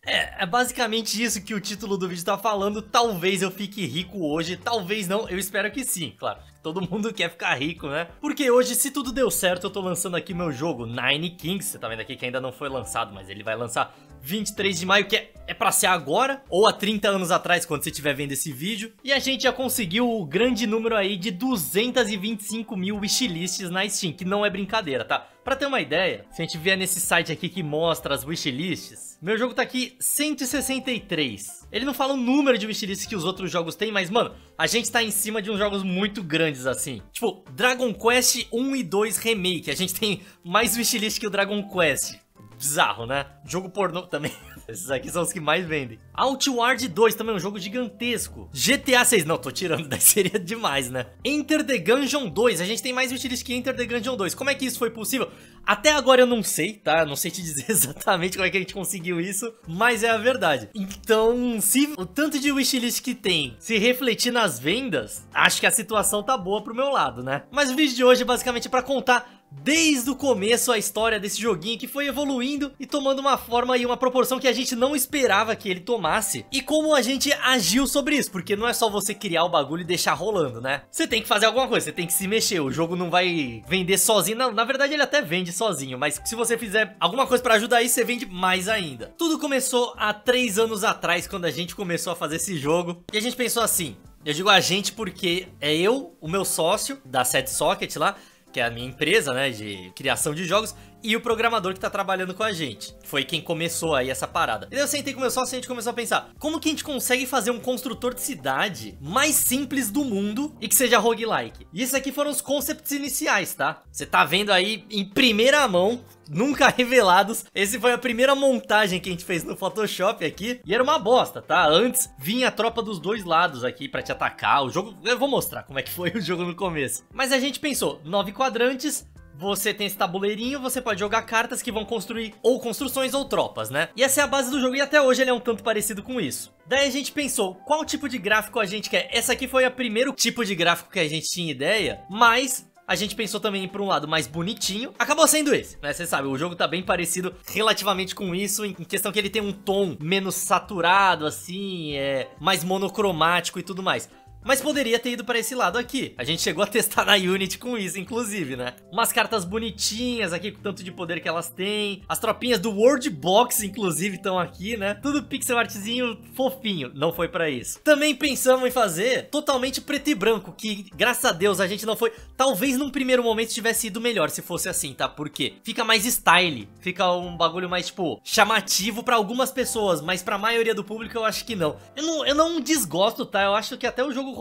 É basicamente isso que o título do vídeo tá falando. Talvez eu fique rico hoje, talvez não, eu espero que sim, claro. Todo mundo quer ficar rico, né? Porque hoje, se tudo deu certo, eu tô lançando aqui meu jogo Nine Kings. Você tá vendo aqui que ainda não foi lançado, mas ele vai lançar 23 de maio, que é pra ser agora, ou há 30 anos atrás, quando você estiver vendo esse vídeo. E a gente já conseguiu o grande número aí de 225 mil wishlists na Steam, que não é brincadeira, tá? Pra ter uma ideia, se a gente vier nesse site aqui que mostra as wishlists, meu jogo tá aqui 163. Ele não fala o número de wishlists que os outros jogos têm, mas, mano, a gente tá em cima de uns jogos muito grandes assim. Tipo, Dragon Quest 1 e 2 Remake. A gente tem mais wishlist que o Dragon Quest. Bizarro, né? Jogo pornô também. Esses aqui são os que mais vendem. Outward 2 também é um jogo gigantesco. GTA 6, não, tô tirando, daí seria demais, né? Enter the Gungeon 2, a gente tem mais wishlist que Enter the Gungeon 2. Como é que isso foi possível? Até agora eu não sei, tá? Não sei te dizer exatamente como é que a gente conseguiu isso, mas é a verdade. Então, se o tanto de wishlist que tem se refletir nas vendas, acho que a situação tá boa pro meu lado, né? Mas o vídeo de hoje é basicamente pra contar desde o começo a história desse joguinho que foi evoluindo e tomando uma forma e uma proporção que a gente não esperava que ele tomasse. E como a gente agiu sobre isso, porque não é só você criar o bagulho e deixar rolando, né? Você tem que fazer alguma coisa, você tem que se mexer, o jogo não vai vender sozinho. Não, na verdade ele até vende sozinho, mas se você fizer alguma coisa pra ajudar aí, você vende mais ainda. Tudo começou há 3 anos atrás, quando a gente começou a fazer esse jogo, e a gente pensou assim, eu digo a gente porque é eu, o meu sócio da Set Socket lá, que é a minha empresa, né, de criação de jogos, e o programador que tá trabalhando com a gente. Foi quem começou aí essa parada. E daí eu sentei com o meu sócio e a gente começou a pensar, como que a gente consegue fazer um construtor de cidade mais simples do mundo e que seja roguelike? E esses aqui foram os concepts iniciais, tá? Você tá vendo aí em primeira mão, nunca revelados. Esse foi a primeira montagem que a gente fez no Photoshop aqui. E era uma bosta, tá? Antes vinha a tropa dos dois lados aqui pra te atacar. O jogo... eu vou mostrar como é que foi o jogo no começo. Mas a gente pensou, 9 quadrantes... Você tem esse tabuleirinho, você pode jogar cartas que vão construir ou construções ou tropas, né? E essa é a base do jogo e até hoje ele é um tanto parecido com isso. Daí a gente pensou, qual tipo de gráfico a gente quer? Essa aqui foi o primeiro tipo de gráfico que a gente tinha ideia, mas... a gente pensou também em ir pra um lado mais bonitinho. Acabou sendo esse, né? Você sabe, o jogo tá bem parecido relativamente com isso, em questão que ele tem um tom menos saturado, assim, mais monocromático e tudo mais. Mas poderia ter ido para esse lado aqui. A gente chegou a testar na Unity com isso, inclusive, né? Umas cartas bonitinhas aqui, com tanto de poder que elas têm. As tropinhas do World Box, inclusive, estão aqui, né? Tudo pixel artzinho fofinho. Não foi para isso. Também pensamos em fazer totalmente preto e branco, que, graças a Deus, a gente não foi... talvez num primeiro momento tivesse ido melhor se fosse assim, tá? Por quê? Fica mais style. Fica um bagulho mais, tipo, chamativo para algumas pessoas, mas pra maioria do público eu acho que não. Eu não desgosto, tá? Eu acho que até o jogo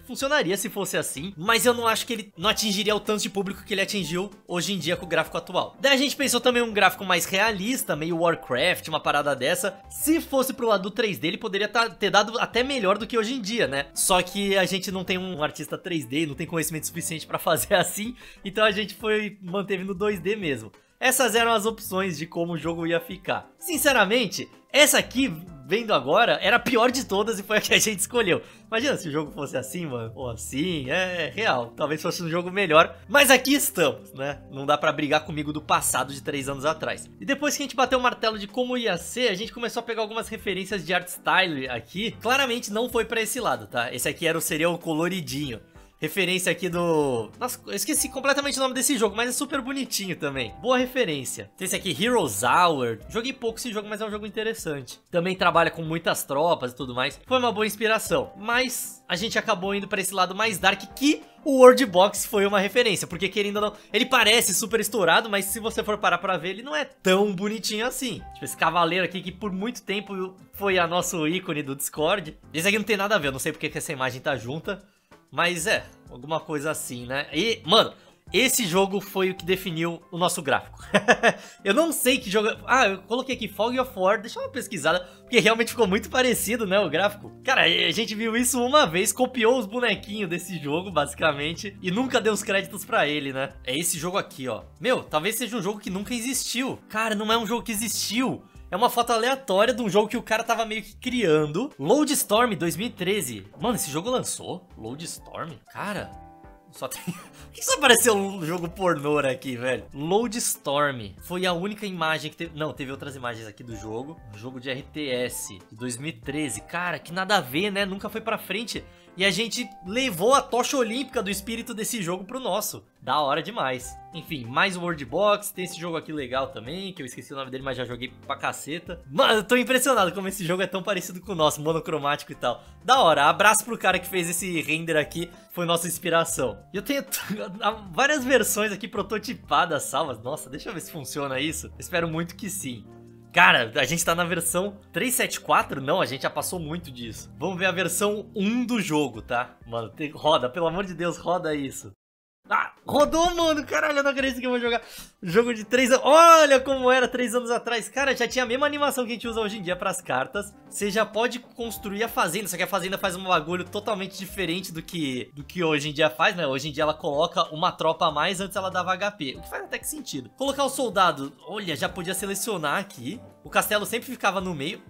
funcionaria se fosse assim, mas eu não acho que ele não atingiria o tanto de público que ele atingiu hoje em dia com o gráfico atual. Daí a gente pensou também um gráfico mais realista, meio Warcraft, uma parada dessa. Se fosse pro lado do 3D, ele poderia ter dado até melhor do que hoje em dia, né? Só que a gente não tem um artista 3D, não tem conhecimento suficiente pra fazer assim, então a gente manteve no 2D mesmo. Essas eram as opções de como o jogo ia ficar. Sinceramente, essa aqui, vendo agora, era a pior de todas e foi a que a gente escolheu. Imagina se o jogo fosse assim, mano, ou assim, é real. Talvez fosse um jogo melhor, mas aqui estamos, né? Não dá pra brigar comigo do passado de 3 anos atrás. E depois que a gente bateu o martelo de como ia ser, a gente começou a pegar algumas referências de art style aqui. Claramente não foi pra esse lado, tá? Esse aqui seria o coloridinho. Referência aqui do... nossa, eu esqueci completamente o nome desse jogo, mas é super bonitinho também. Boa referência. Tem esse aqui, Heroes Hour. Joguei pouco esse jogo, mas é um jogo interessante. Também trabalha com muitas tropas e tudo mais. Foi uma boa inspiração. Mas a gente acabou indo pra esse lado mais dark, que o World Box foi uma referência. Porque, querendo ou não, ele parece super estourado, mas se você for parar pra ver, ele não é tão bonitinho assim. Tipo, esse cavaleiro aqui que por muito tempo foi a nosso ícone do Discord. Esse aqui não tem nada a ver, eu não sei porque que essa imagem tá junta. Mas alguma coisa assim, né? E, mano, esse jogo foi o que definiu o nosso gráfico. Eu não sei que jogo... ah, eu coloquei aqui Fog of War, deixa eu dar uma pesquisada, porque realmente ficou muito parecido, né, o gráfico. Cara, a gente viu isso uma vez, copiou os bonequinhos desse jogo, basicamente, e nunca deu os créditos pra ele, né? É esse jogo aqui, ó. Meu, talvez seja um jogo que nunca existiu. Cara, não é um jogo que existiu. É uma foto aleatória de um jogo que o cara tava meio que criando. Loadstorm 2013. Mano, esse jogo lançou? Loadstorm? Cara, Só tem... Por que só apareceu um jogo pornô aqui, velho? Loadstorm. Foi a única imagem que teve... Não, teve outras imagens aqui do jogo. Jogo de RTS de 2013. Cara, que nada a ver, né? Nunca foi pra frente. E a gente levou a tocha olímpica do espírito desse jogo pro nosso. Da hora demais. Enfim, mais World Box. Tem esse jogo aqui legal também, que eu esqueci o nome dele, mas já joguei pra caceta. Mano, eu tô impressionado como esse jogo é tão parecido com o nosso, monocromático e tal. Da hora, abraço pro cara que fez esse render aqui, foi nossa inspiração. E eu tenho várias versões aqui prototipadas, salvas. Nossa, deixa eu ver se funciona isso. Espero muito que sim. Cara, a gente tá na versão 374? Não, a gente já passou muito disso. Vamos ver a versão 1 do jogo, tá? Mano, roda, pelo amor de Deus, roda isso. Ah, rodou, mano, caralho, eu não acredito que eu vou jogar jogo de 3 anos. Olha como era 3 anos atrás. Cara, já tinha a mesma animação que a gente usa hoje em dia pras cartas. Você já pode construir a fazenda, só que a fazenda faz um bagulho totalmente diferente do que hoje em dia faz, né? Hoje em dia ela coloca uma tropa a mais, antes ela dava HP, o que faz até que sentido. Colocar o soldado, olha, já podia selecionar aqui. O castelo sempre ficava no meio.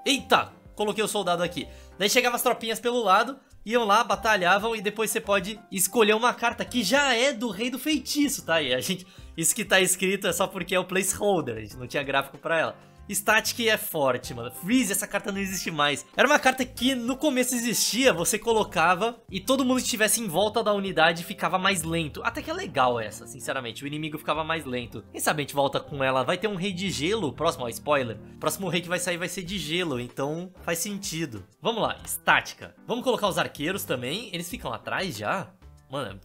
Eita, coloquei o soldado aqui. Daí chegavam as tropinhas pelo lado, iam lá, batalhavam e depois você pode escolher uma carta que já é do Rei do Feitiço, tá? E a gente, isso que tá escrito é só porque é o placeholder, a gente não tinha gráfico pra ela. Static é forte, mano. Freeze, essa carta não existe mais. Era uma carta que no começo existia, você colocava e todo mundo que estivesse em volta da unidade ficava mais lento. Até que é legal essa, sinceramente. O inimigo ficava mais lento. Quem sabe a gente volta com ela. Vai ter um rei de gelo, próximo, ó, spoiler. O próximo rei que vai sair vai ser de gelo, então faz sentido. Vamos lá, estática. Vamos colocar os arqueiros também. Eles ficam atrás já? Mano,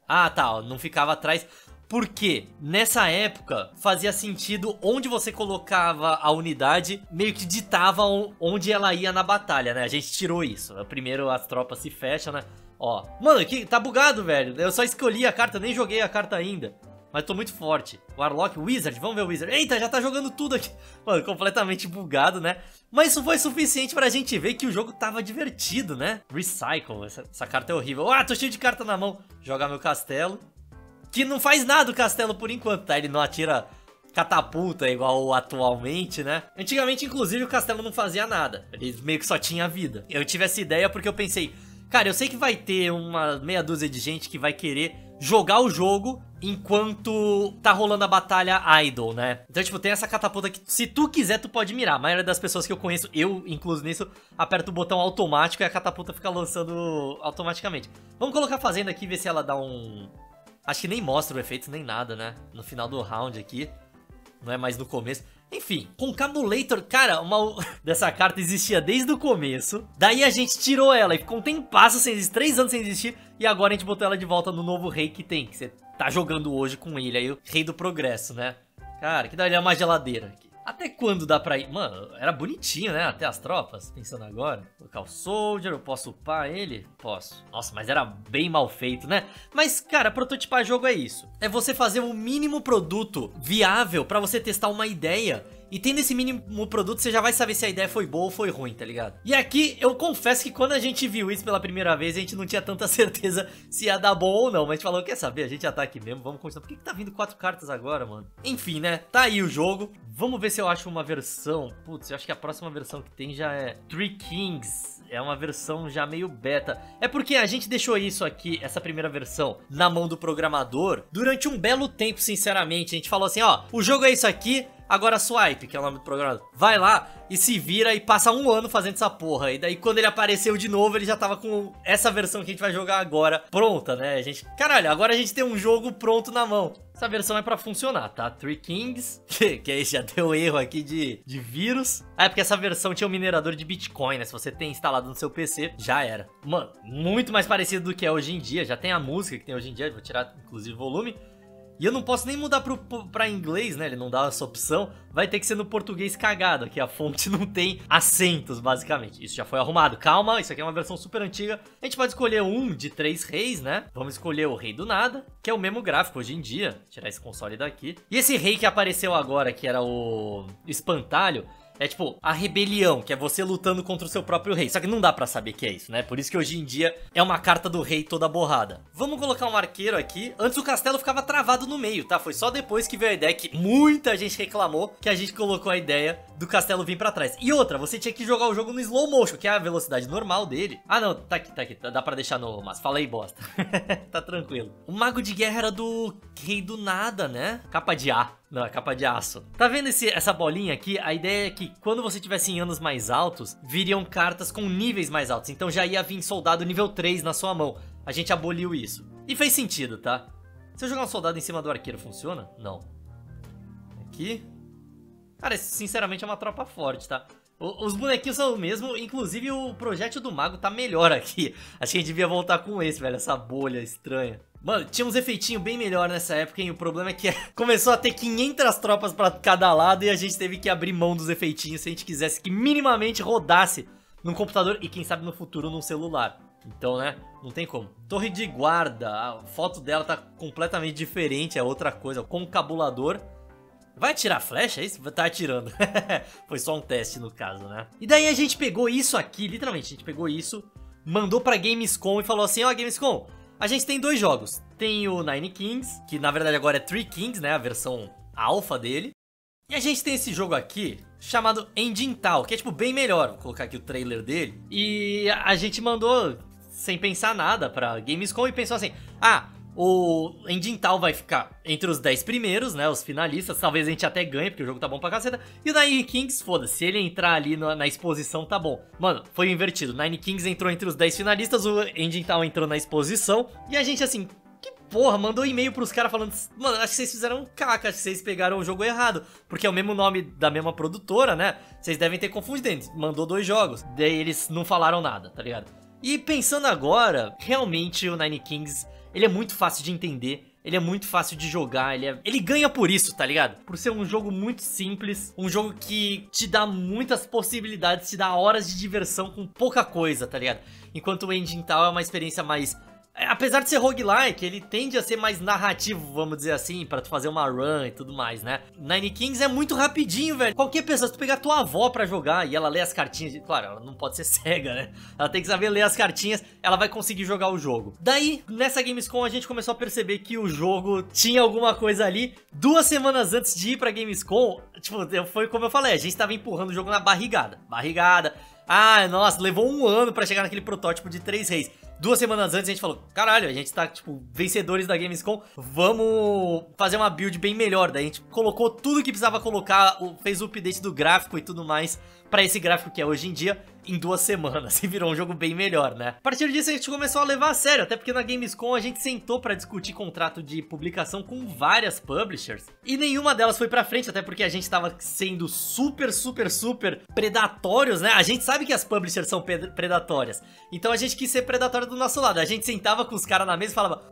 ah tá, ó, não ficava atrás... Porque nessa época fazia sentido onde você colocava a unidade, meio que ditava onde ela ia na batalha, né? A gente tirou isso. Primeiro as tropas se fecham, né? Ó, mano, aqui tá bugado, velho. Eu só escolhi a carta, nem joguei a carta ainda. Mas tô muito forte. Warlock, Wizard, vamos ver o Wizard. Eita, já tá jogando tudo aqui. Mano, completamente bugado, né? Mas isso foi suficiente pra gente ver que o jogo tava divertido, né? Recycle, essa carta é horrível. Ah, tô cheio de carta na mão. Jogar meu castelo. Que não faz nada o castelo por enquanto, tá? Ele não atira catapulta igual atualmente, né? Antigamente, inclusive, o castelo não fazia nada. Ele meio que só tinha vida. Eu tive essa ideia porque eu pensei... Cara, eu sei que vai ter uma meia dúzia de gente que vai querer jogar o jogo enquanto tá rolando a batalha idle, né? Então, tipo, tem essa catapulta que se tu quiser, tu pode mirar. A maioria das pessoas que eu conheço, eu incluso nisso, aperta o botão automático e a catapulta fica lançando automaticamente. Vamos colocar a fazenda aqui e ver se ela dá um... Acho que nem mostra o efeito, nem nada, né? No final do round aqui. Não é mais no começo. Enfim, com Cabulator, cara, uma dessa carta existia desde o começo. Daí a gente tirou ela e ficou um tempasso sem existir, 3 anos sem existir. E agora a gente botou ela de volta no novo rei que tem, que você tá jogando hoje com ele. Aí o rei do progresso, né? Cara, que daria uma geladeira aqui. Até quando dá pra ir? Mano, era bonitinho, né? Até as tropas, pensando agora. Colocar o Soldier, eu posso upar ele? Posso. Nossa, mas era bem mal feito, né? Mas, cara, prototipar jogo é isso. É você fazer o mínimo produto viável pra você testar uma ideia. E tendo esse mínimo produto, você já vai saber se a ideia foi boa ou foi ruim, tá ligado? E aqui, eu confesso que quando a gente viu isso pela primeira vez, a gente não tinha tanta certeza se ia dar bom ou não. Mas a gente falou, quer saber? A gente já tá aqui mesmo, vamos continuar. Por que tá vindo 4 cartas agora, mano? Enfim, né? Tá aí o jogo. Vamos ver se eu acho uma versão. Putz, eu acho que a próxima versão que tem já é Three Kings. É uma versão já meio beta. É porque a gente deixou isso aqui, essa primeira versão, na mão do programador durante um belo tempo, sinceramente. A gente falou assim, ó, o jogo é isso aqui. Agora Swipe, que é o nome do programa, vai lá e se vira e passa 1 ano fazendo essa porra. E daí quando ele apareceu de novo, ele já tava com essa versão que a gente vai jogar agora pronta, né? A gente, caralho, agora a gente tem um jogo pronto na mão. Essa versão é pra funcionar, tá? Three Kings, que aí já deu erro aqui de vírus. Ah, é porque essa versão tinha um minerador de Bitcoin, né? Se você tem instalado no seu PC, já era. Mano, muito mais parecido do que é hoje em dia. Já tem a música que tem hoje em dia, vou tirar inclusive o volume. E eu não posso nem mudar pra inglês, né? Ele não dá essa opção. Vai ter que ser no português cagado. Aqui a fonte não tem acentos, basicamente. Isso já foi arrumado. Calma, isso aqui é uma versão super antiga. A gente pode escolher um de 3 reis, né? Vamos escolher o Rei do Nada, que é o mesmo gráfico hoje em dia. Tirar esse console daqui. E esse rei que apareceu agora, que era o Espantalho, É tipo, a rebelião, que é você lutando contra o seu próprio rei. Só que não dá pra saber que é isso, né? Por isso que hoje em dia é uma carta do rei toda borrada. Vamos colocar um arqueiro aqui. Antes o castelo ficava travado no meio, tá? Foi só depois que veio a ideia, que muita gente reclamou, que a gente colocou a ideia do castelo vir pra trás. E outra, você tinha que jogar o jogo no slow motion, que é a velocidade normal dele. Ah, não, tá aqui. Dá pra deixar no... Mas fala aí, bosta. Tá tranquilo. O mago de guerra era do rei do nada, né? Capa de A. Não, é capa de aço. Tá vendo essa bolinha aqui? A ideia é que quando você tivesse em anos mais altos, viriam cartas com níveis mais altos. Então já ia vir soldado nível 3 na sua mão. A gente aboliu isso. E fez sentido, tá? Se eu jogar um soldado em cima do arqueiro, funciona? Não. Aqui. Cara, sinceramente é uma tropa forte, tá? Os bonequinhos são o mesmo, inclusive o projétil do mago tá melhor aqui. Acho que a gente devia voltar com esse, velho, essa bolha estranha. Mano, tinha uns efeitinhos bem melhor nessa época, hein? O problema é que começou a ter 500 tropas pra cada lado e a gente teve que abrir mão dos efeitinhos se a gente quisesse que minimamente rodasse num computador e quem sabe no futuro num celular. Então, né, não tem como. Torre de guarda, a foto dela tá completamente diferente, é outra coisa. Concabulador. Vai atirar flecha? É isso? Tá atirando. Foi só um teste no caso, né? E daí a gente pegou isso aqui, literalmente, a gente pegou isso, mandou pra Gamescom e falou assim, ó, Gamescom, a gente tem 2 jogos. Tem o Nine Kings, que na verdade agora é Three Kings, né, a versão alpha dele. E a gente tem esse jogo aqui, chamado Engine Tal, que é tipo bem melhor. Vou colocar aqui o trailer dele. E a gente mandou, sem pensar nada, pra Gamescom e pensou assim, o Engine Tal vai ficar entre os 10 primeiros, né, os finalistas. Talvez a gente até ganhe, porque o jogo tá bom pra caceta. E o Nine Kings, foda-se, se ele entrar ali na exposição, tá bom. Mano, foi invertido, Nine Kings entrou entre os 10 finalistas, o Engine Tal entrou na exposição. E a gente assim, que porra, mandou e-mail pros caras falando, mano, acho que vocês fizeram um caca, acho que vocês pegaram o jogo errado. Porque é o mesmo nome da mesma produtora, né, vocês devem ter confundido, mandou 2 jogos. Daí eles não falaram nada, tá ligado? E pensando agora, realmente o Nine Kings, ele é muito fácil de entender, ele é muito fácil de jogar, ele ganha por isso, tá ligado? Por ser um jogo muito simples, um jogo que te dá muitas possibilidades, te dá horas de diversão com pouca coisa, tá ligado? Enquanto o Engine Tal é uma experiência mais... Apesar de ser roguelike, ele tende a ser mais narrativo, vamos dizer assim, pra tu fazer uma run e tudo mais, né? Nine Kings é muito rapidinho, velho. Qualquer pessoa, se tu pegar tua avó pra jogar e ela lê as cartinhas... Claro, ela não pode ser cega, né? Ela tem que saber ler as cartinhas, ela vai conseguir jogar o jogo. Daí, nessa Gamescom, a gente começou a perceber que o jogo tinha alguma coisa ali. 2 semanas antes de ir pra Gamescom, tipo, foi como eu falei, a gente tava empurrando o jogo na barrigada. Ah, nossa, levou 1 ano pra chegar naquele protótipo de 3 reis. 2 semanas antes a gente falou, caralho, a gente tá, tipo, vencedores da Gamescom, vamos fazer uma build bem melhor. Daí a gente colocou tudo que precisava colocar, fez o update do gráfico e tudo mais pra esse gráfico que é hoje em dia, em 2 semanas. E virou um jogo bem melhor, né? A partir disso a gente começou a levar a sério, até porque na Gamescom a gente sentou pra discutir contrato de publicação com várias publishers. E nenhuma delas foi pra frente, até porque a gente tava sendo super predatórios, né? A gente sabe que as publishers são predatórias. Então a gente quis ser predatório do nosso lado. A gente sentava com os caras na mesa e falava,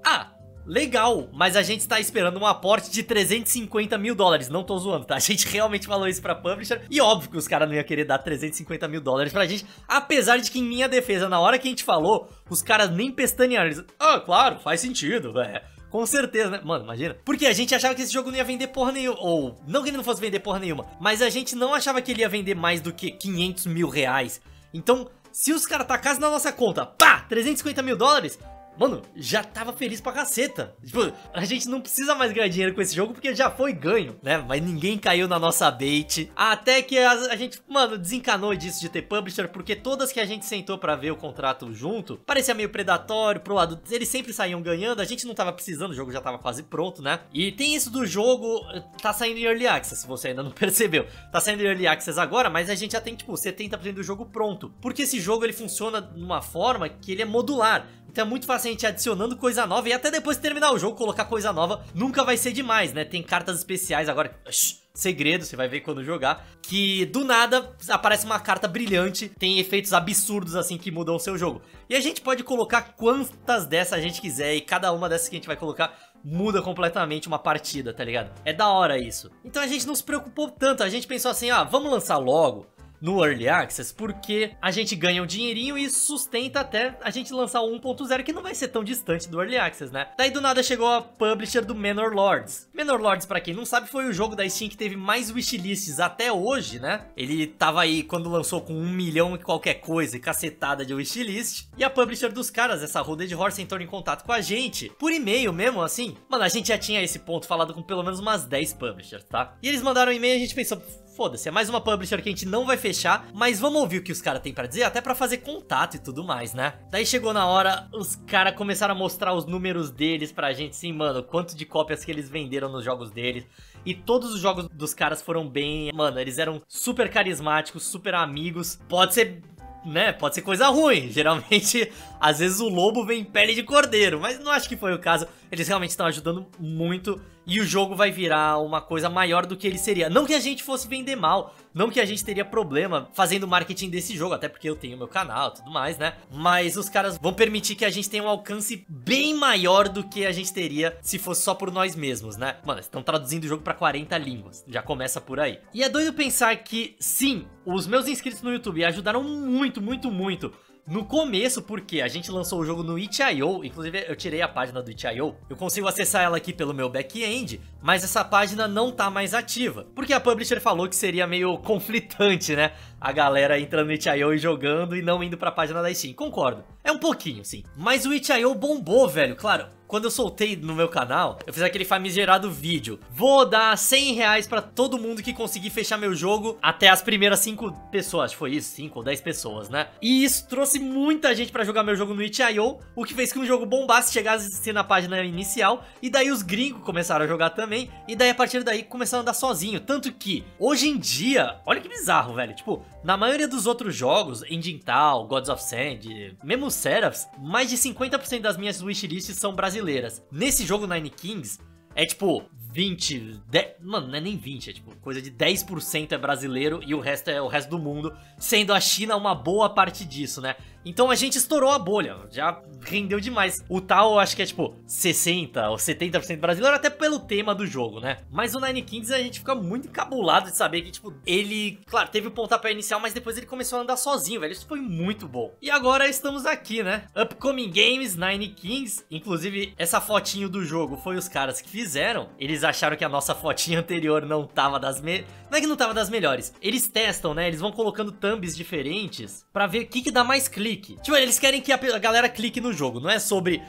legal, mas a gente tá esperando um aporte de 350 mil dólares. Não tô zoando, tá? A gente realmente falou isso pra publisher. E óbvio que os caras não iam querer dar 350 mil dólares pra gente. Apesar de que, em minha defesa, na hora que a gente falou, os caras nem pestanearam. Eles, claro, faz sentido, velho. Com certeza, né? Mano, imagina. Porque a gente achava que esse jogo não ia vender porra nenhuma. Ou, não que ele não fosse vender porra nenhuma, mas a gente não achava que ele ia vender mais do que 500 mil reais. Então, se os caras tacassem na nossa conta, 350 mil dólares... Mano, já tava feliz pra caceta. Tipo, a gente não precisa mais ganhar dinheiro com esse jogo porque já foi ganho, né? Mas ninguém caiu na nossa bait. Até que a gente, mano, desencanou disso de ter publisher, porque todas que a gente sentou pra ver o contrato junto, parecia meio predatório pro lado. Eles sempre saíam ganhando, a gente não tava precisando, o jogo já tava quase pronto, né? E tem isso do jogo, tá saindo em Early Access, se você ainda não percebeu. Tá saindo em Early Access agora, mas a gente já tem, tipo, 70% do jogo pronto. Porque esse jogo, ele funciona de uma forma que ele é modular. Então é muito fácil a gente adicionando coisa nova e até depois de terminar o jogo, colocar coisa nova nunca vai ser demais, né? Tem cartas especiais agora, segredo, você vai ver quando jogar, que do nada aparece uma carta brilhante, tem efeitos absurdos assim que mudam o seu jogo. E a gente pode colocar quantas dessas a gente quiser e cada uma dessas que a gente vai colocar muda completamente uma partida, tá ligado? É da hora isso. Então a gente não se preocupou tanto, a gente pensou assim, vamos lançar logo. no Early Access, porque a gente ganha um dinheirinho e sustenta até a gente lançar o 1.0, que não vai ser tão distante do Early Access, né? Daí do nada chegou a publisher do Manor Lords. Manor Lords, pra quem não sabe, foi o jogo da Steam que teve mais wishlists até hoje, né? Ele tava aí quando lançou com 1 milhão e qualquer coisa e cacetada de wishlist. E a publisher dos caras, essa Hooded Horse, entrou em contato com a gente por e-mail mesmo, assim. Mano, a gente já tinha esse ponto falado com pelo menos umas 10 publishers, tá? E eles mandaram um e-mail e a gente pensou, foda-se, é mais uma publisher que a gente não vai fechar, mas vamos ouvir o que os caras têm pra dizer, até pra fazer contato e tudo mais, né? Daí chegou na hora, os caras começaram a mostrar os números deles pra gente, assim, mano, quanto de cópias que eles venderam nos jogos deles. E todos os jogos dos caras foram bem, mano, eles eram super carismáticos, super amigos. Pode ser, né, pode ser coisa ruim. Geralmente, às vezes o lobo vem em pele de cordeiro, mas não acho que foi o caso. Eles realmente estão ajudando muito e o jogo vai virar uma coisa maior do que ele seria. Não que a gente fosse vender mal, não que a gente teria problema fazendo marketing desse jogo, até porque eu tenho meu canal e tudo mais, né? Mas os caras vão permitir que a gente tenha um alcance bem maior do que a gente teria se fosse só por nós mesmos, né? Mano, estão traduzindo o jogo pra 40 línguas, já começa por aí. E é doido pensar que, sim, os meus inscritos no YouTube ajudaram muito, muito, muito no começo, porque a gente lançou o jogo no itch.io, inclusive eu tirei a página do itch.io, eu consigo acessar ela aqui pelo meu back-end, mas essa página não tá mais ativa, porque a publisher falou que seria meio conflitante, né? A galera entrando no itch.io e jogando e não indo pra página da Steam, concordo, é um pouquinho sim, mas o itch.io bombou, velho, claro. Quando eu soltei no meu canal, eu fiz aquele famigerado vídeo. Vou dar 100 reais pra todo mundo que conseguir fechar meu jogo até as primeiras 5 pessoas. Acho que foi isso, 5 ou 10 pessoas, né? E isso trouxe muita gente pra jogar meu jogo no itch.io, o que fez que um jogo bombasse, chegasse na página inicial. E daí os gringos começaram a jogar também. E daí a partir daí começaram a andar sozinho. Tanto que, hoje em dia, olha que bizarro, velho. Tipo, na maioria dos outros jogos, Engine-Tal, Gods of Sand, mesmo os Seraphs, mais de 50% das minhas wishlists são brasileiras. Nesse jogo Nine Kings, é tipo 20, mano, não é nem 20, é tipo coisa de 10% é brasileiro e o resto é o resto do mundo, sendo a China uma boa parte disso, né? Então a gente estourou a bolha, já rendeu demais. O tal eu acho que é tipo 60 ou 70% brasileiro, até pelo tema do jogo, né? Mas o Nine Kings a gente fica muito encabulado de saber que, tipo, ele, claro, teve o pontapé inicial, mas depois ele começou a andar sozinho, velho. Isso foi muito bom. E agora estamos aqui, né? Upcoming Games, Nine Kings. Inclusive, essa fotinho do jogo foi os caras que fizeram. Eles acharam que a nossa fotinha anterior não tava das Não é que não tava das melhores. Eles testam, né? Eles vão colocando thumbs diferentes pra ver o que dá mais clique. Tipo, eles querem que a galera clique no jogo. Não é sobre,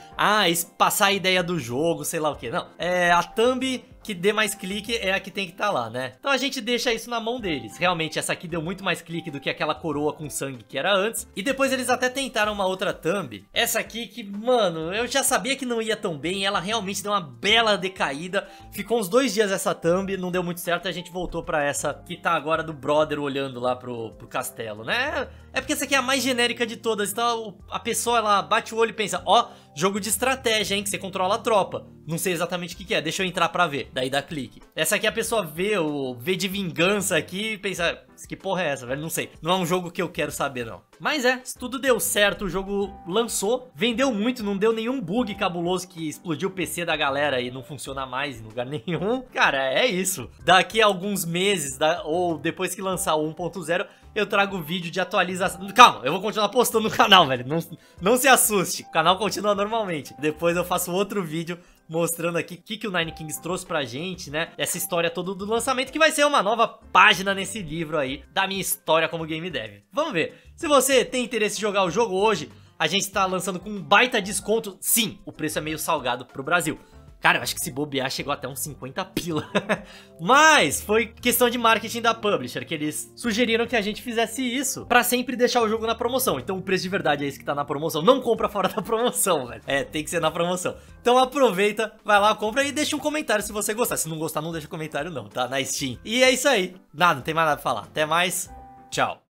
passar a ideia do jogo, sei lá o que. Não, é a thumb que dê mais clique é a que tem que estar lá, né? Então a gente deixa isso na mão deles. Realmente essa aqui deu muito mais clique do que aquela coroa com sangue que era antes. E depois eles até tentaram uma outra thumb. Essa aqui que, mano, eu já sabia que não ia tão bem. Ela realmente deu uma bela decaída. Ficou uns 2 dias essa thumb, não deu muito certo. A gente voltou pra essa que tá agora do brother olhando lá pro castelo, né? É porque essa aqui é a mais genérica de todas. Então a pessoa, ela bate o olho e pensa, ó, jogo de estratégia, hein, que você controla a tropa. Não sei exatamente o que é, deixa eu entrar pra ver. Daí dá clique. Essa aqui a pessoa vê o V de vingança aqui e pensa, que porra é essa, velho? Não sei. Não é um jogo que eu quero saber, não. Mas se tudo deu certo, o jogo lançou, vendeu muito, não deu nenhum bug cabuloso que explodiu o PC da galera e não funciona mais em lugar nenhum. Cara, é isso. Daqui a alguns meses, ou depois que lançar o 1.0, eu trago vídeo de atualização. Calma, eu vou continuar postando no canal, velho. Não se assuste, o canal continua normalmente. Depois eu faço outro vídeo mostrando aqui o que o Nine Kings trouxe pra gente, né? Essa história toda do lançamento, que vai ser uma nova página nesse livro aí, da minha história como game dev. Vamos ver. Se você tem interesse em jogar o jogo hoje, a gente tá lançando com um baita desconto. Sim, o preço é meio salgado pro Brasil. Cara, eu acho que se bobear chegou até uns 50 pila. Mas foi questão de marketing da publisher, que eles sugeriram que a gente fizesse isso pra sempre deixar o jogo na promoção. Então o preço de verdade é esse que tá na promoção. Não compra fora da promoção, velho. É, tem que ser na promoção. Então aproveita, vai lá, compra e deixa um comentário se você gostar. Se não gostar, não deixa comentário não, tá? Na Steam. E é isso aí. Nada, não tem mais nada pra falar. Até mais. Tchau.